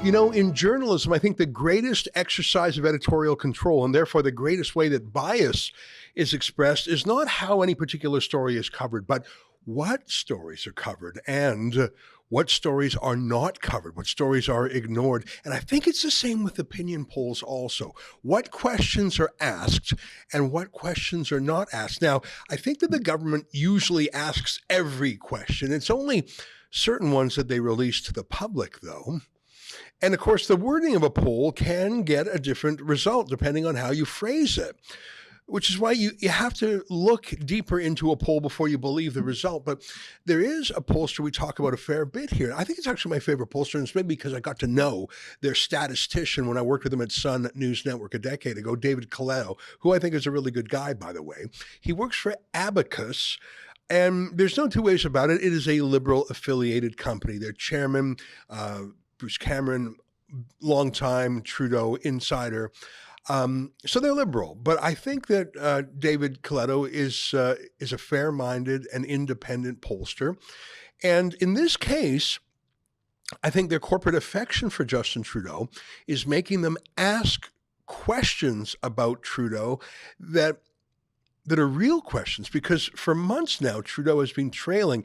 In journalism, I think the greatest exercise of editorial control, and therefore the greatest way that bias is expressed, is not how any particular story is covered, but what stories are covered and what stories are not covered, what stories are ignored. And I think it's the same with opinion polls also. What questions are asked and what questions are not asked. Now, I think that the government usually asks every question. It's only certain ones that they release to the public, though. And of course, the wording of a poll can get a different result depending on how you phrase it, which is why you have to look deeper into a poll before you believe the result. But there is a pollster we talk about a fair bit here. I think it's actually my favorite pollster, and it's maybe because I got to know their statistician when I worked with him at Sun News Network a decade ago, David Coletto, who I think is a really good guy, by the way. He works for Abacus. And there's no two ways about it. It is a Liberal-affiliated company. Their chairman, Bruce Cameron, longtime Trudeau insider. So they're liberal. But I think that David Coletto is a fair-minded and independent pollster. And in this case, I think their corporate affection for Justin Trudeau is making them ask questions about Trudeau that are real questions, because for months now, Trudeau has been trailing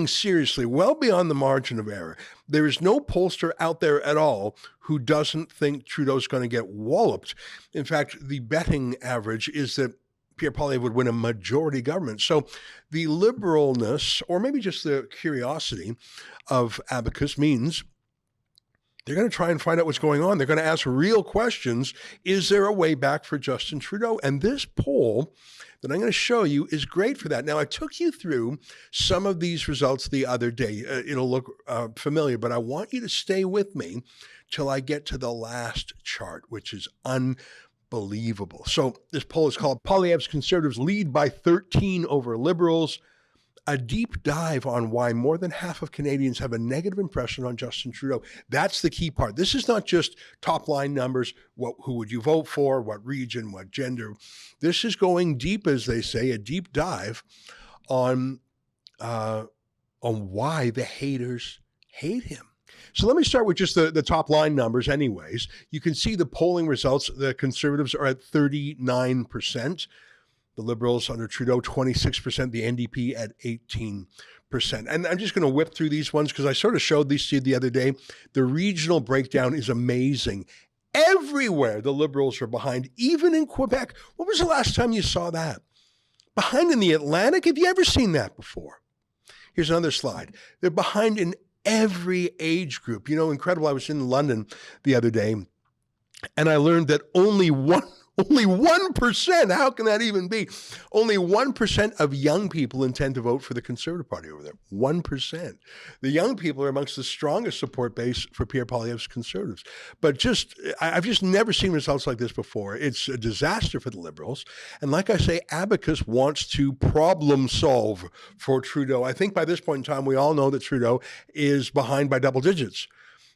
seriously, well beyond the margin of error. There is no pollster out there at all who doesn't think Trudeau's going to get walloped. In fact, the betting average is that Pierre Poilievre would win a majority government. So the liberalness, or maybe just the curiosity of Abacus, means they're going to try and find out what's going on. They're going to ask real questions. Is there a way back for Justin Trudeau? And this poll that I'm going to show you is great for that. Now, I took you through some of these results the other day. It'll look familiar, but I want you to stay with me till I get to the last chart, which is unbelievable. So this poll is called Poilievre's Conservatives Lead by 13 over Liberals. A deep dive on why more than half of Canadians have a negative impression on Justin Trudeau. That's the key part. This is not just top line numbers. Who would you vote for? What region? What gender? This is going deep, as they say, a deep dive on why the haters hate him. So let me start with just the top line numbers anyways. You can see the polling results. The Conservatives are at 39%. The Liberals under Trudeau, 26%, the NDP at 18%. And I'm just going to whip through these ones because I sort of showed these to you the other day. The regional breakdown is amazing. Everywhere the Liberals are behind, even in Quebec. When was the last time you saw that? Behind in the Atlantic? Have you ever seen that before? Here's another slide. They're behind in every age group. Incredible. I was in London the other day, and I learned that only 1%, how can that even be? Only 1% of young people intend to vote for the Conservative Party over there. 1%. The young people are amongst the strongest support base for Pierre Poilievre's Conservatives. But I've just never seen results like this before. It's a disaster for the Liberals. And like I say, Abacus wants to problem solve for Trudeau. I think by this point in time, we all know that Trudeau is behind by double digits.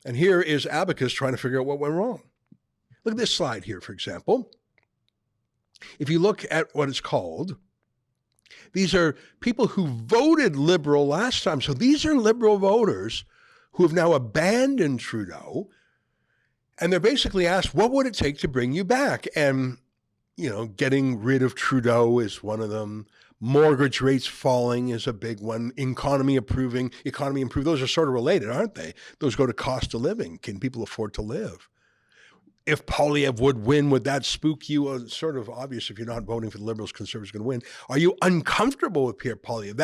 And here is Abacus trying to figure out what went wrong. Look at this slide here, for example. If you look at what it's called, these are people who voted Liberal last time. So these are Liberal voters who have now abandoned Trudeau. And they're basically asked, what would it take to bring you back? And, getting rid of Trudeau is one of them. Mortgage rates falling is a big one. Economy improve. Those are sort of related, aren't they? Those go to cost of living. Can people afford to live? If Poilievre would win, would that spook you? Well, it's sort of obvious if you're not voting for the Liberals, Conservatives are going to win. Are you uncomfortable with Pierre Poilievre?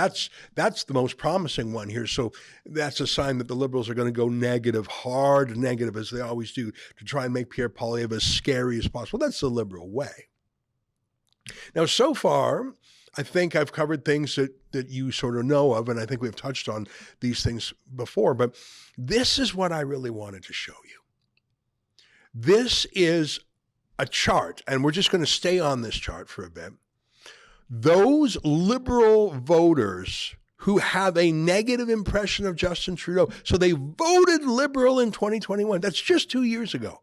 That's the most promising one here. So that's a sign that the Liberals are going to go negative, hard negative, as they always do, to try and make Pierre Poilievre as scary as possible. That's the Liberal way. Now, so far, I think I've covered things that you sort of know of, and I think we've touched on these things before, but this is what I really wanted to show you. This is a chart, and we're just going to stay on this chart for a bit. Those Liberal voters who have a negative impression of Justin Trudeau, so they voted Liberal in 2021. That's just 2 years ago.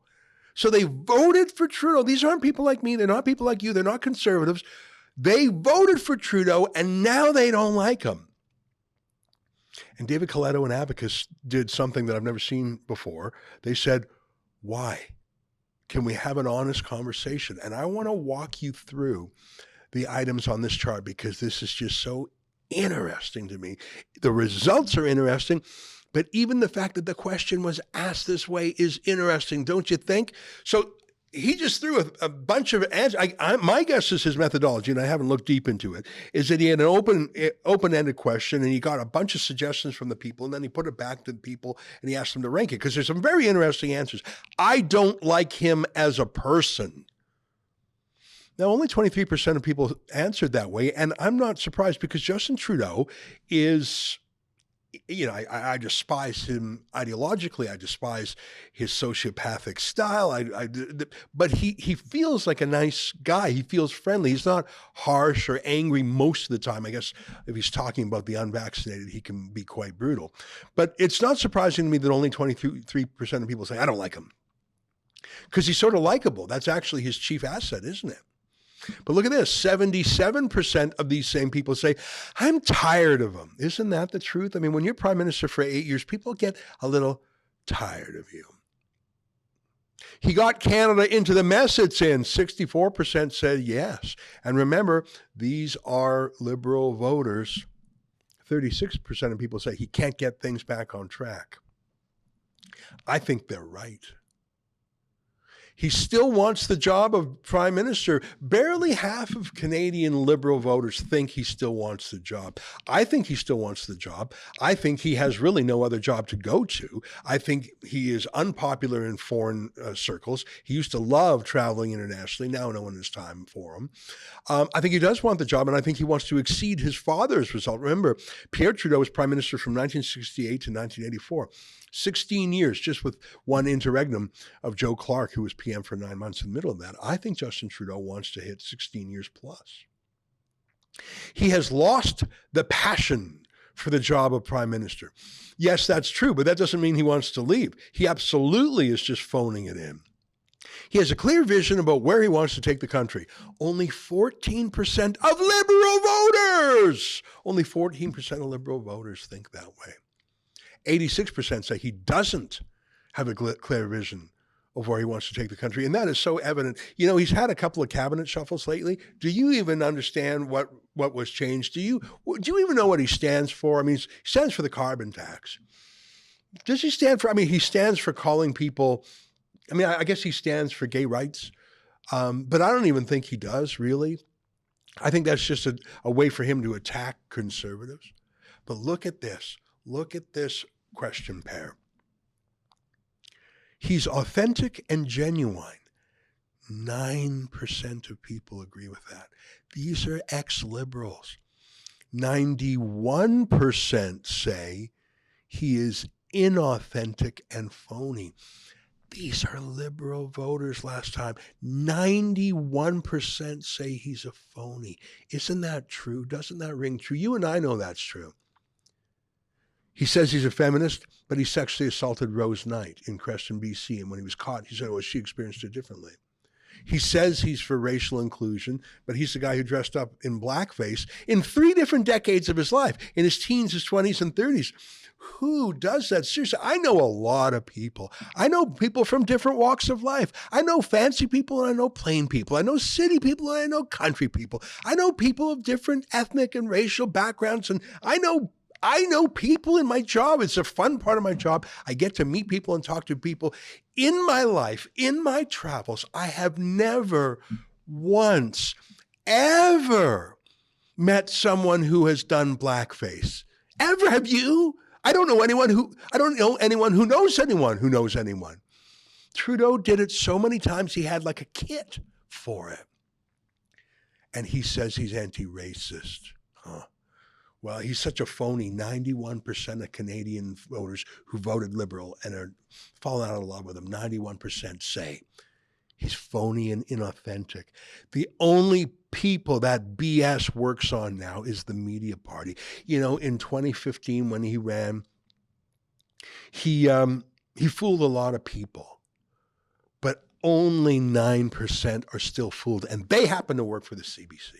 So they voted for Trudeau. These aren't people like me. They're not people like you. They're not conservatives. They voted for Trudeau, and now they don't like him. And David Coletto and Abacus did something that I've never seen before. They said, why? Can we have an honest conversation? And I want to walk you through the items on this chart because this is just so interesting to me. The results are interesting, but even the fact that the question was asked this way is interesting, don't you think? So he just threw a bunch of answers. My guess is his methodology, and I haven't looked deep into it, is that he had an open-ended question, and he got a bunch of suggestions from the people, and then he put it back to the people, and he asked them to rank it, because there's some very interesting answers. I don't like him as a person. Now, only 23% of people answered that way, and I'm not surprised, because Justin Trudeau is... I despise him ideologically. I despise his sociopathic style. But he feels like a nice guy. He feels friendly. He's not harsh or angry most of the time. I guess if he's talking about the unvaccinated, he can be quite brutal. But it's not surprising to me that only 23% of people say, I don't like him. Because he's sort of likable. That's actually his chief asset, isn't it? But look at this, 77% of these same people say, I'm tired of him. Isn't that the truth? I mean, when you're prime minister for 8 years, people get a little tired of you. He got Canada into the mess it's in. 64% said yes. And remember, these are Liberal voters. 36% of people say he can't get things back on track. I think they're right. He still wants the job of prime minister. Barely half of Canadian Liberal voters think he still wants the job. I think he still wants the job. I think he has really no other job to go to. I think he is unpopular in foreign circles. He used to love traveling internationally. Now no one has time for him. I think he does want the job, and I think he wants to exceed his father's result. Remember, Pierre Trudeau was prime minister from 1968 to 1984. 16 years, just with one interregnum of Joe Clark, who was PM for 9 months in the middle of that. I think Justin Trudeau wants to hit 16 years plus. He has lost the passion for the job of prime minister. Yes, that's true, but that doesn't mean he wants to leave. He absolutely is just phoning it in. He has a clear vision about where he wants to take the country. Only 14% of Liberal voters, only 14% of Liberal voters think that way. 86% say he doesn't have a clear vision of where he wants to take the country. And that is so evident. You know, he's had a couple of cabinet shuffles lately. Do you even understand what was changed? Do you even know what he stands for? I mean, he stands for the carbon tax. Does he stand for, he stands for calling people, I guess he stands for gay rights. But I don't even think he does, really. I think that's just a way for him to attack conservatives. But look at this. Look at this question pair. He's authentic and genuine. 9% of people agree with that. These are ex-liberals. 91% say he is inauthentic and phony. These are Liberal voters last time. 91% say he's a phony. Isn't that true? Doesn't that ring true? You and I know that's true. He says he's a feminist, but he sexually assaulted Rose Knight in Creston, BC. And when he was caught, he said, she experienced it differently. He says he's for racial inclusion, but he's the guy who dressed up in blackface in 3 different decades of his life, in his teens, his 20s, and 30s. Who does that? Seriously, I know a lot of people. I know people from different walks of life. I know fancy people and I know plain people. I know city people and I know country people. I know people of different ethnic and racial backgrounds, and I know people in my job. It's a fun part of my job. I get to meet people and talk to people. In my life, in my travels, I have never once, ever met someone who has done blackface. Ever? Have you? I don't know anyone who knows anyone who knows anyone. Trudeau did it so many times he had like a kit for it. And he says he's anti-racist. Well, he's such a phony. 91% of Canadian voters who voted Liberal and are falling out of love with him, 91% say he's phony and inauthentic. The only people that BS works on now is the media party. You know, in 2015 when he ran, he fooled a lot of people, but only 9% are still fooled, and they happen to work for the CBC.